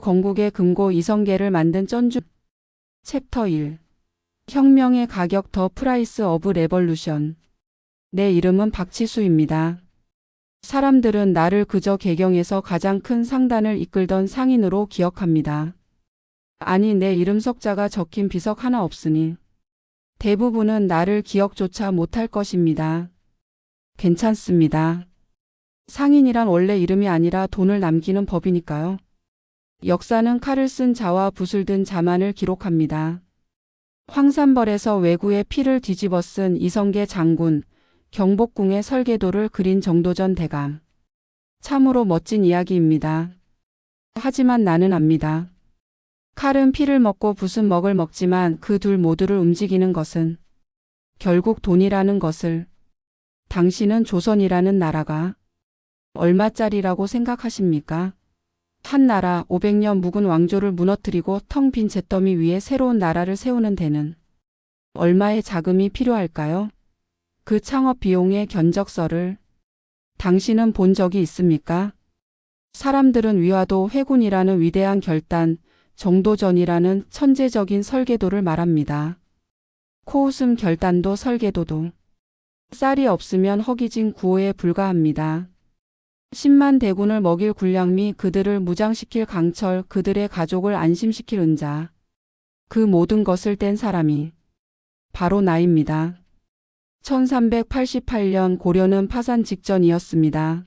건국의 금고 이성계를 만든 쩐주. 챕터 1. 혁명의 가격 더 프라이스 오브 레볼루션. 내 이름은 박치수입니다. 사람들은 나를 그저 개경에서 가장 큰 상단을 이끌던 상인으로 기억합니다. 아니, 내 이름 석자가 적힌 비석 하나 없으니 대부분은 나를 기억조차 못할 것입니다. 괜찮습니다. 상인이란 원래 이름이 아니라 돈을 남기는 법이니까요. 역사는 칼을 쓴 자와 붓을 든 자만을 기록합니다. 황산벌에서 왜구의 피를 뒤집어 쓴 이성계 장군, 경복궁의 설계도를 그린 정도전 대감. 참으로 멋진 이야기입니다. 하지만 나는 압니다. 칼은 피를 먹고 붓은 먹을 먹지만 그 둘 모두를 움직이는 것은 결국 돈이라는 것을. 당신은 조선이라는 나라가 얼마짜리라고 생각하십니까? 한 나라 500년 묵은 왕조를 무너뜨리고 텅 빈 잿더미 위에 새로운 나라를 세우는 데는 얼마의 자금이 필요할까요? 그 창업 비용의 견적서를 당신은 본 적이 있습니까? 사람들은 위화도 회군이라는 위대한 결단, 정도전이라는 천재적인 설계도를 말합니다. 코웃음 결단도 설계도도 쌀이 없으면 허기진 구호에 불과합니다. 10만 대군을 먹일 군량 미 그들을 무장시킬 강철, 그들의 가족을 안심시킬 은자. 그 모든 것을 뗀 사람이 바로 나입니다. 1388년 고려는 파산 직전이었습니다.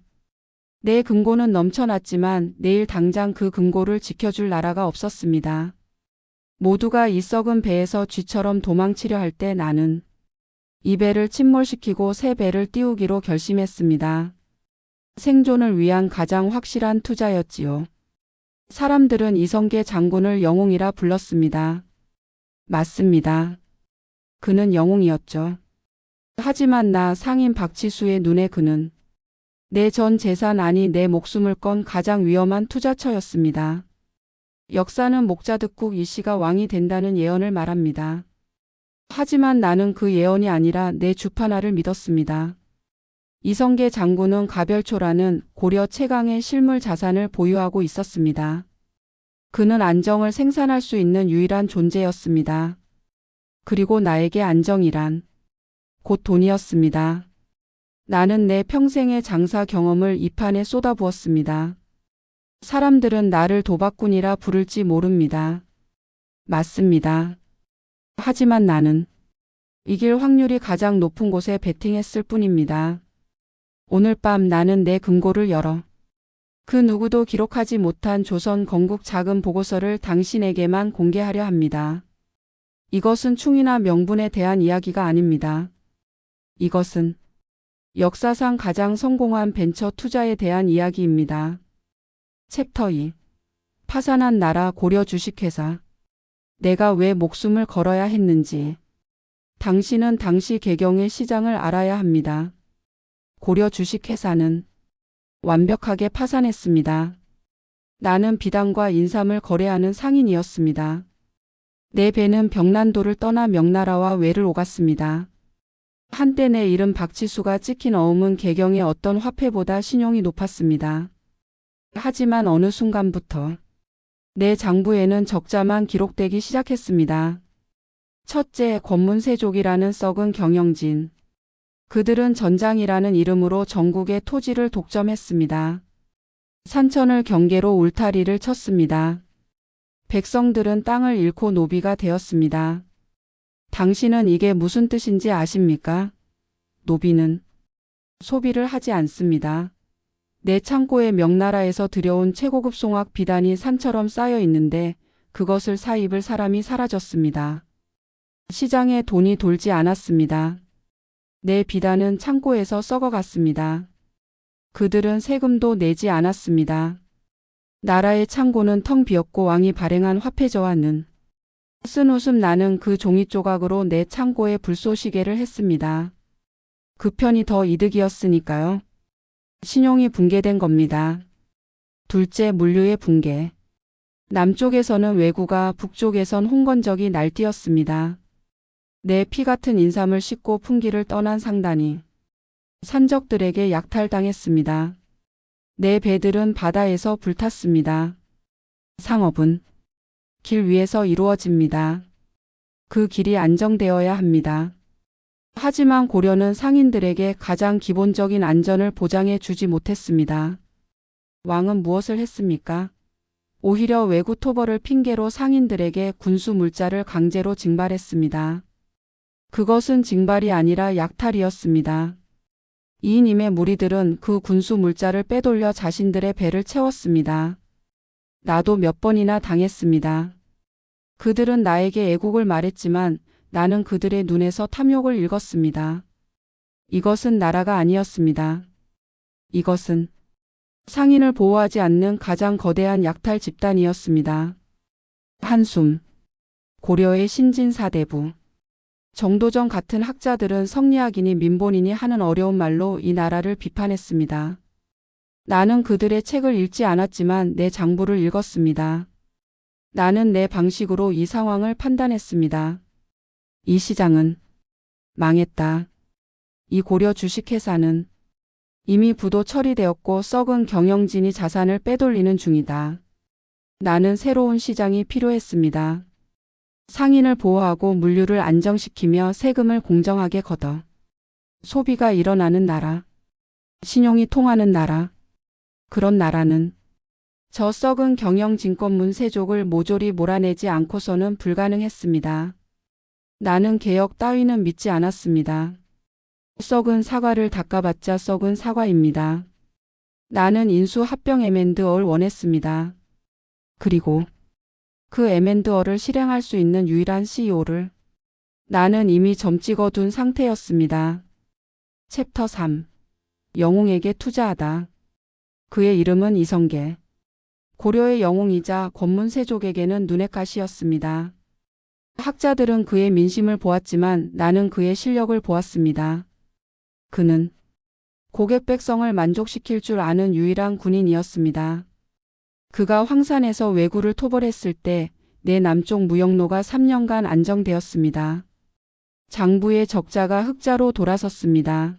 내 금고는 넘쳐났지만 내일 당장 그 금고를 지켜줄 나라가 없었습니다. 모두가 이 썩은 배에서 쥐처럼 도망치려 할 때 나는 이 배를 침몰시키고 새 배를 띄우기로 결심했습니다. 생존을 위한 가장 확실한 투자였지요. 사람들은 이성계 장군을 영웅이라 불렀습니다. 맞습니다. 그는 영웅이었죠. 하지만 나 상인 박치수의 눈에 그는 내 전 재산 아니 내 목숨을 건 가장 위험한 투자처였습니다. 역사는 목자득국 이씨가 왕이 된다는 예언을 말합니다. 하지만 나는 그 예언이 아니라 내 주판화를 믿었습니다. 이성계 장군은 가별초라는 고려 최강의 실물 자산을 보유하고 있었습니다. 그는 안정을 생산할 수 있는 유일한 존재였습니다. 그리고 나에게 안정이란 곧 돈이었습니다. 나는 내 평생의 장사 경험을 이 판에 쏟아부었습니다. 사람들은 나를 도박꾼이라 부를지 모릅니다. 맞습니다. 하지만 나는 이길 확률이 가장 높은 곳에 베팅했을 뿐입니다. 오늘 밤 나는 내 금고를 열어 그 누구도 기록하지 못한 조선 건국 자금 보고서를 당신에게만 공개하려 합니다. 이것은 충이나 명분에 대한 이야기가 아닙니다. 이것은 역사상 가장 성공한 벤처 투자에 대한 이야기입니다. 챕터 2. 파산한 나라 고려 주식회사. 내가 왜 목숨을 걸어야 했는지. 당신은 당시 개경의 시장을 알아야 합니다. 고려 주식회사는 완벽하게 파산했습니다. 나는 비단과 인삼을 거래하는 상인이었습니다. 내 배는 벽난도를 떠나 명나라와 외를 오갔습니다. 한때 내 이름 박치수가 찍힌 어음은 개경의 어떤 화폐보다 신용이 높았습니다. 하지만 어느 순간부터 내 장부에는 적자만 기록되기 시작했습니다. 첫째, 권문세족이라는 썩은 경영진. 그들은 전장이라는 이름으로 전국의 토지를 독점했습니다. 산천을 경계로 울타리를 쳤습니다. 백성들은 땅을 잃고 노비가 되었습니다. 당신은 이게 무슨 뜻인지 아십니까? 노비는 소비를 하지 않습니다. 내 창고에 명나라에서 들여온 최고급 송악 비단이 산처럼 쌓여 있는데 그것을 사입을 사람이 사라졌습니다. 시장에 돈이 돌지 않았습니다. 내 비단은 창고에서 썩어갔습니다. 그들은 세금도 내지 않았습니다. 나라의 창고는 텅 비었고 왕이 발행한 화폐저하는 쓴 웃음 나는 그 종이 조각으로 내 창고에 불쏘시개를 했습니다. 그 편이 더 이득이었으니까요. 신용이 붕괴된 겁니다. 둘째, 물류의 붕괴. 남쪽에서는 왜구가, 북쪽에선 홍건적이 날뛰었습니다. 내 피 같은 인삼을 싣고 풍기를 떠난 상단이 산적들에게 약탈당했습니다. 내 배들은 바다에서 불탔습니다. 상업은 길 위에서 이루어집니다. 그 길이 안정되어야 합니다. 하지만 고려는 상인들에게 가장 기본적인 안전을 보장해 주지 못했습니다. 왕은 무엇을 했습니까? 오히려 외구 토벌을 핑계로 상인들에게 군수 물자를 강제로 징발했습니다. 그것은 징발이 아니라 약탈이었습니다. 이인임의 무리들은 그 군수 물자를 빼돌려 자신들의 배를 채웠습니다. 나도 몇 번이나 당했습니다. 그들은 나에게 애국을 말했지만 나는 그들의 눈에서 탐욕을 읽었습니다. 이것은 나라가 아니었습니다. 이것은 상인을 보호하지 않는 가장 거대한 약탈 집단이었습니다. 한숨. 고려의 신진사대부. 정도전 같은 학자들은 성리학이니 민본이니 하는 어려운 말로 이 나라를 비판했습니다. 나는 그들의 책을 읽지 않았지만 내 장부를 읽었습니다. 나는 내 방식으로 이 상황을 판단했습니다. 이 시장은 망했다. 이 고려 주식회사는 이미 부도 처리되었고 썩은 경영진이 자산을 빼돌리는 중이다. 나는 새로운 시장이 필요했습니다. 상인을 보호하고 물류를 안정시키며 세금을 공정하게 걷어 소비가 일어나는 나라, 신용이 통하는 나라, 그런 나라는 저 썩은 경영진권 문세족을 모조리 몰아내지 않고서는 불가능했습니다. 나는 개혁 따위는 믿지 않았습니다. 썩은 사과를 닦아봤자 썩은 사과입니다. 나는 인수 합병 M&A를 원했습니다. 그리고 그 M&A를 실행할 수 있는 유일한 CEO를 나는 이미 점 찍어둔 상태였습니다. 챕터 3. 영웅에게 투자하다. 그의 이름은 이성계. 고려의 영웅이자 권문세족에게는 눈의 가시였습니다. 학자들은 그의 민심을 보았지만 나는 그의 실력을 보았습니다. 그는 고객 백성을 만족시킬 줄 아는 유일한 군인이었습니다. 그가 황산에서 왜구를 토벌했을 때 내 남쪽 무역로가 3년간 안정되었습니다. 장부의 적자가 흑자로 돌아섰습니다.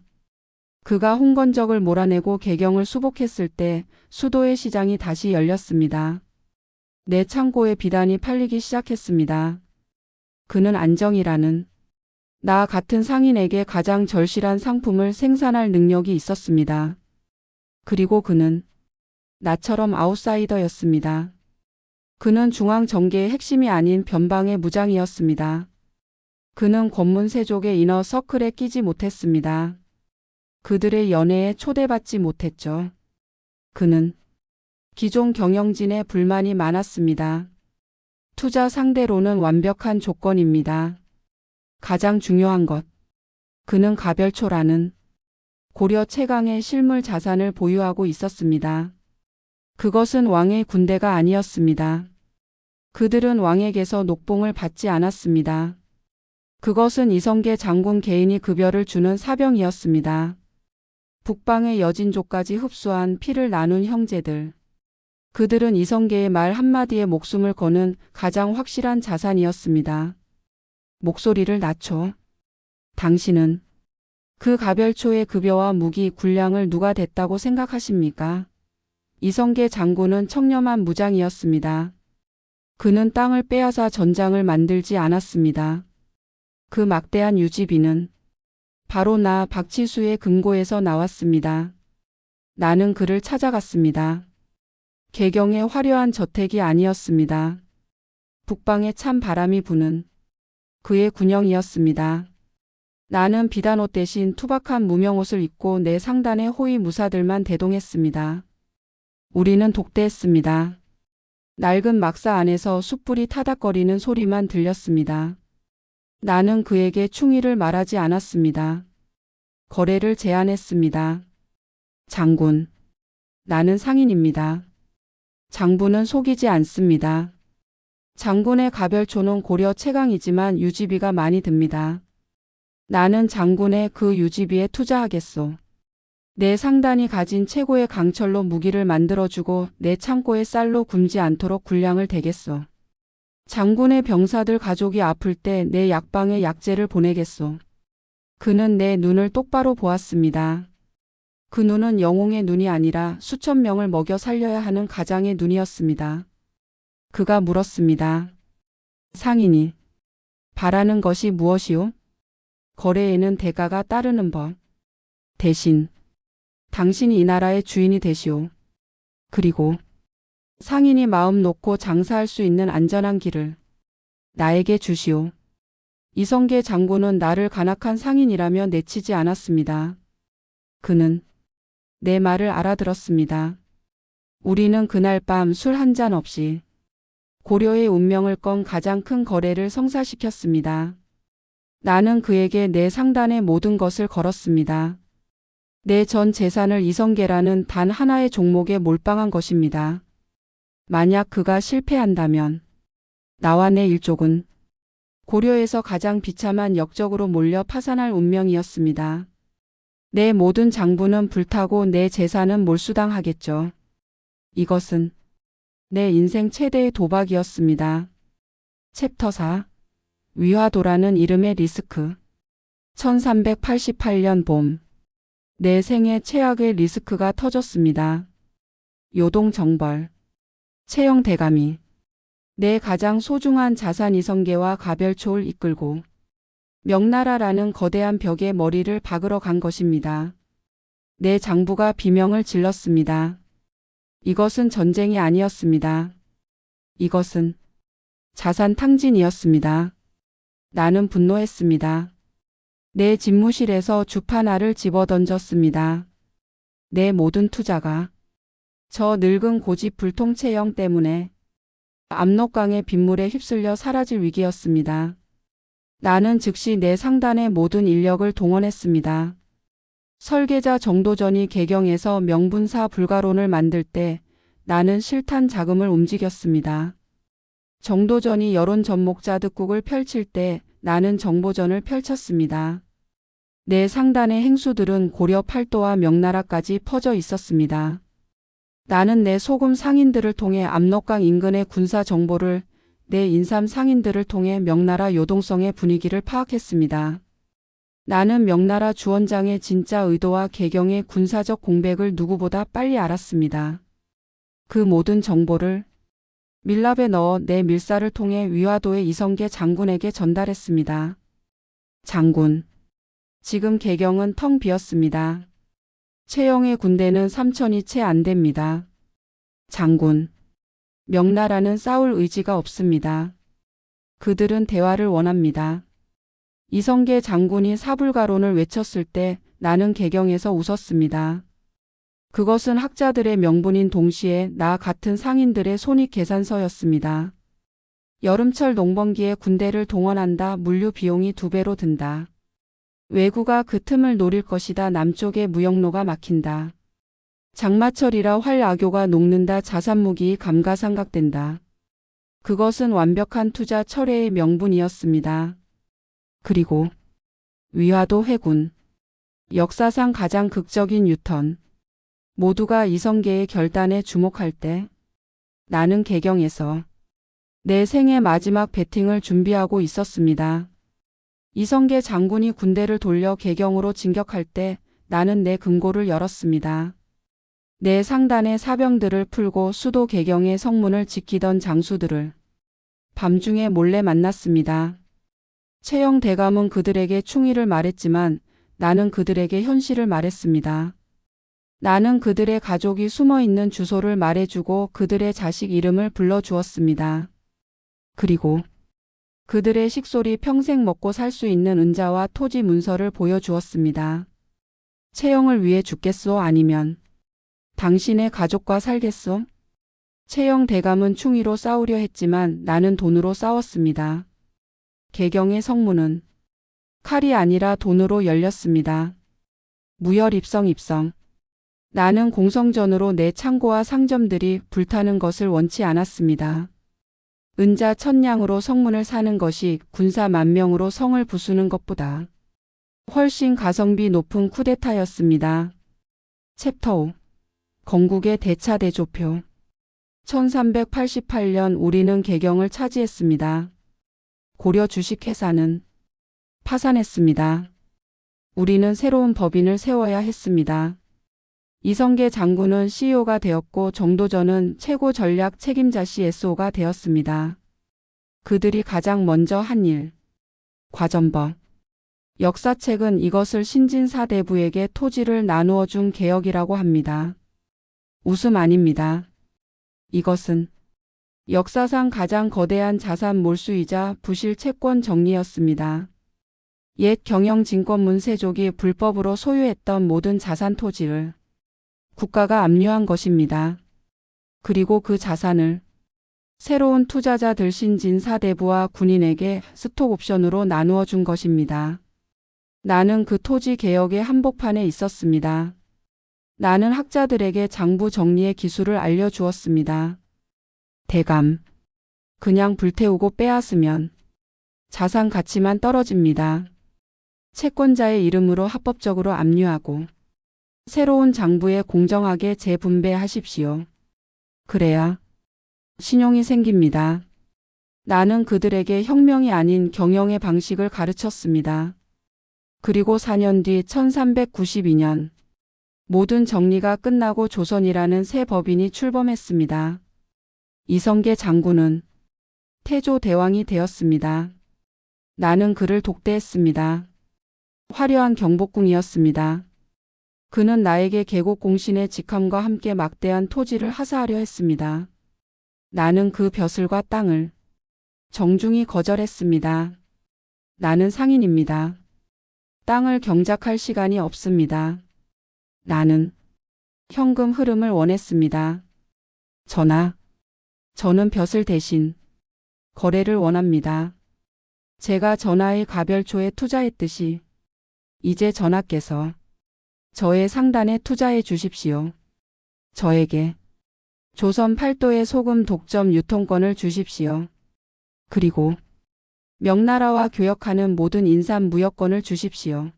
그가 홍건적을 몰아내고 개경을 수복했을 때 수도의 시장이 다시 열렸습니다. 내 창고에 비단이 팔리기 시작했습니다. 그는 안정이라는 나 같은 상인에게 가장 절실한 상품을 생산할 능력이 있었습니다. 그리고 그는 나처럼 아웃사이더였습니다. 그는 중앙정계의 핵심이 아닌 변방의 무장이었습니다. 그는 권문세족의 이너 서클에 끼지 못했습니다. 그들의 연애에 초대받지 못했죠. 그는 기존 경영진의 불만이 많았습니다. 투자 상대로는 완벽한 조건입니다. 가장 중요한 것. 그는 가별초라는 고려 최강의 실물 자산을 보유하고 있었습니다. 그것은 왕의 군대가 아니었습니다. 그들은 왕에게서 녹봉을 받지 않았습니다. 그것은 이성계 장군 개인이 급여를 주는 사병이었습니다. 북방의 여진족까지 흡수한 피를 나눈 형제들. 그들은 이성계의 말 한마디에 목숨을 거는 가장 확실한 자산이었습니다. 목소리를 낮춰. 당신은 그 가별초의 급여와 무기, 군량을 누가 댔다고 생각하십니까? 이성계 장군은 청렴한 무장이었습니다. 그는 땅을 빼앗아 전장을 만들지 않았습니다. 그 막대한 유지비는 바로 나 박치수의 금고에서 나왔습니다. 나는 그를 찾아갔습니다. 개경의 화려한 저택이 아니었습니다. 북방에 찬 바람이 부는 그의 군영이었습니다. 나는 비단옷 대신 투박한 무명옷을 입고 내 상단의 호위 무사들만 대동했습니다. 우리는 독대했습니다. 낡은 막사 안에서 숯불이 타닥거리는 소리만 들렸습니다. 나는 그에게 충의를 말하지 않았습니다. 거래를 제안했습니다. 장군, 나는 상인입니다. 장군은 속이지 않습니다. 장군의 가별초는 고려 최강이지만 유지비가 많이 듭니다. 나는 장군의 그 유지비에 투자하겠소. 내 상단이 가진 최고의 강철로 무기를 만들어주고 내 창고에 쌀로 굶지 않도록 군량을 대겠소. 장군의 병사들 가족이 아플 때 내 약방에 약재를 보내겠소. 그는 내 눈을 똑바로 보았습니다. 그 눈은 영웅의 눈이 아니라 수천 명을 먹여 살려야 하는 가장의 눈이었습니다. 그가 물었습니다. 상인이 바라는 것이 무엇이오? 거래에는 대가가 따르는 법. 대신 당신이 이 나라의 주인이 되시오. 그리고 상인이 마음 놓고 장사할 수 있는 안전한 길을 나에게 주시오. 이성계 장군은 나를 간악한 상인이라며 내치지 않았습니다. 그는 내 말을 알아들었습니다. 우리는 그날 밤 술 한 잔 없이 고려의 운명을 건 가장 큰 거래를 성사시켰습니다. 나는 그에게 내 상단의 모든 것을 걸었습니다. 내 전 재산을 이성계라는 단 하나의 종목에 몰빵한 것입니다. 만약 그가 실패한다면 나와 내 일족은 고려에서 가장 비참한 역적으로 몰려 파산할 운명이었습니다. 내 모든 장부는 불타고 내 재산은 몰수당하겠죠. 이것은 내 인생 최대의 도박이었습니다. 챕터 4. 위화도라는 이름의 리스크. 1388년 봄. 내 생애 최악의 리스크가 터졌습니다. 요동정벌. 채영 대감이 내 가장 소중한 자산 이성계와 가별초를 이끌고 명나라라는 거대한 벽에 머리를 박으러 간 것입니다. 내 장부가 비명을 질렀습니다. 이것은 전쟁이 아니었습니다. 이것은 자산 탕진이었습니다. 나는 분노했습니다. 내 집무실에서 주판알을 집어던졌습니다. 내 모든 투자가 저 늙은 고집 불통 채영 때문에 압록강의 빗물에 휩쓸려 사라질 위기였습니다. 나는 즉시 내 상단의 모든 인력을 동원했습니다. 설계자 정도전이 개경에서 명분사 불가론을 만들 때 나는 실탄 자금을 움직였습니다. 정도전이 여론 접목자 득국을 펼칠 때 나는 정보전을 펼쳤습니다. 내 상단의 행수들은 고려 팔도와 명나라까지 퍼져 있었습니다. 나는 내 소금 상인들을 통해 압록강 인근의 군사 정보를, 내 인삼 상인들을 통해 명나라 요동성의 분위기를 파악했습니다. 나는 명나라 주원장의 진짜 의도와 개경의 군사적 공백을 누구보다 빨리 알았습니다. 그 모든 정보를 밀랍에 넣어 내 밀사를 통해 위화도의 이성계 장군에게 전달했습니다. 장군, 지금 개경은 텅 비었습니다. 채영의 군대는 3천이 채 안 됩니다. 장군, 명나라는 싸울 의지가 없습니다. 그들은 대화를 원합니다. 이성계 장군이 사불가론을 외쳤을 때 나는 개경에서 웃었습니다. 그것은 학자들의 명분인 동시에 나 같은 상인들의 손익계산서였습니다. 여름철 농번기에 군대를 동원한다. 물류 비용이 2배로 든다. 왜구가 그 틈을 노릴 것이다. 남쪽에 무역로가 막힌다. 장마철이라 활악교가 녹는다. 자산무기 감가상각된다. 그것은 완벽한 투자 철회의 명분이었습니다. 그리고 위화도 회군. 역사상 가장 극적인 유턴. 모두가 이성계의 결단에 주목할 때 나는 개경에서 내 생의 마지막 배팅을 준비하고 있었습니다. 이성계 장군이 군대를 돌려 개경으로 진격할 때 나는 내 금고를 열었습니다. 내 상단의 사병들을 풀고 수도 개경의 성문을 지키던 장수들을 밤중에 몰래 만났습니다. 채영 대감은 그들에게 충의를 말했지만 나는 그들에게 현실을 말했습니다. 나는 그들의 가족이 숨어있는 주소를 말해주고 그들의 자식 이름을 불러주었습니다. 그리고 그들의 식솔이 평생 먹고 살 수 있는 은자와 토지 문서를 보여주었습니다. 채영을 위해 죽겠소? 아니면 당신의 가족과 살겠소? 채영 대감은 충의로 싸우려 했지만 나는 돈으로 싸웠습니다. 개경의 성문은 칼이 아니라 돈으로 열렸습니다. 무혈입성. 나는 공성전으로 내 창고와 상점들이 불타는 것을 원치 않았습니다. 은자 1000냥으로 성문을 사는 것이 군사 10,000명으로 성을 부수는 것보다 훨씬 가성비 높은 쿠데타였습니다. 챕터 5. 건국의 대차 대조표. 1388년 우리는 개경을 차지했습니다. 고려 주식회사는 파산했습니다. 우리는 새로운 법인을 세워야 했습니다. 이성계 장군은 CEO가 되었고 정도전은 최고 전략 책임자 CSO가 되었습니다. 그들이 가장 먼저 한 일. 과전법. 역사책은 이것을 신진사대부에게 토지를 나누어 준 개혁이라고 합니다. 웃음 아닙니다. 이것은 역사상 가장 거대한 자산 몰수이자 부실 채권 정리였습니다. 옛 경영진권 문세족이 불법으로 소유했던 모든 자산 토지를 국가가 압류한 것입니다. 그리고 그 자산을 새로운 투자자들 신진사대부와 군인에게 스톡 옵션으로 나누어 준 것입니다. 나는 그 토지 개혁의 한복판에 있었습니다. 나는 학자들에게 장부 정리의 기술을 알려주었습니다. 대감, 그냥 불태우고 빼앗으면 자산 가치만 떨어집니다. 채권자의 이름으로 합법적으로 압류하고 새로운 장부에 공정하게 재분배하십시오. 그래야 신용이 생깁니다. 나는 그들에게 혁명이 아닌 경영의 방식을 가르쳤습니다. 그리고 4년 뒤 1392년 모든 정리가 끝나고 조선이라는 새 법인이 출범했습니다. 이성계 장군은 태조 대왕이 되었습니다. 나는 그를 독대했습니다. 화려한 경복궁이었습니다. 그는 나에게 계곡공신의 직함과 함께 막대한 토지를 하사하려 했습니다. 나는 그 벼슬과 땅을 정중히 거절했습니다. 나는 상인입니다. 땅을 경작할 시간이 없습니다. 나는 현금 흐름을 원했습니다. 전하, 저는 벼슬 대신 거래를 원합니다. 제가 전하의 가별초에 투자했듯이 이제 전하께서 저의 상단에 투자해 주십시오. 저에게 조선 팔도의 소금 독점 유통권을 주십시오. 그리고 명나라와 교역하는 모든 인삼 무역권을 주십시오.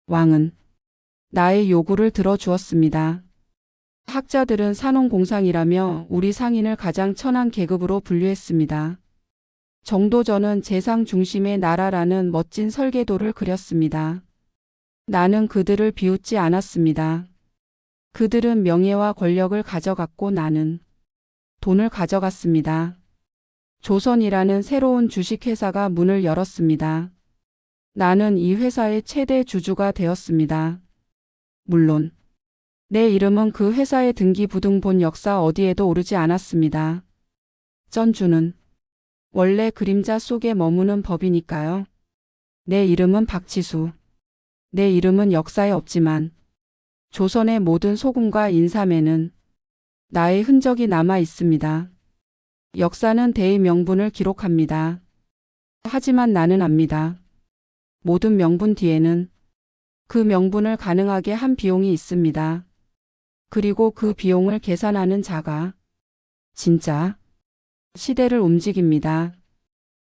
왕은 나의 요구를 들어주었습니다. 학자들은 산업공상이라며 우리 상인을 가장 천한 계급으로 분류했습니다. 정도전은 재상 중심의 나라라는 멋진 설계도를 그렸습니다. 나는 그들을 비웃지 않았습니다. 그들은 명예와 권력을 가져갔고 나는 돈을 가져갔습니다. 조선이라는 새로운 주식회사가 문을 열었습니다. 나는 이 회사의 최대 주주가 되었습니다. 물론 내 이름은 그 회사의 등기부등 본 역사 어디에도 오르지 않았습니다. 전주는 원래 그림자 속에 머무는 법이니까요. 내 이름은 박치수. 내 이름은 역사에 없지만 조선의 모든 소금과 인삼에는 나의 흔적이 남아 있습니다. 역사는 대의 명분을 기록합니다. 하지만 나는 압니다. 모든 명분 뒤에는 그 명분을 가능하게 한 비용이 있습니다. 그리고 그 비용을 계산하는 자가 진짜 시대를 움직입니다.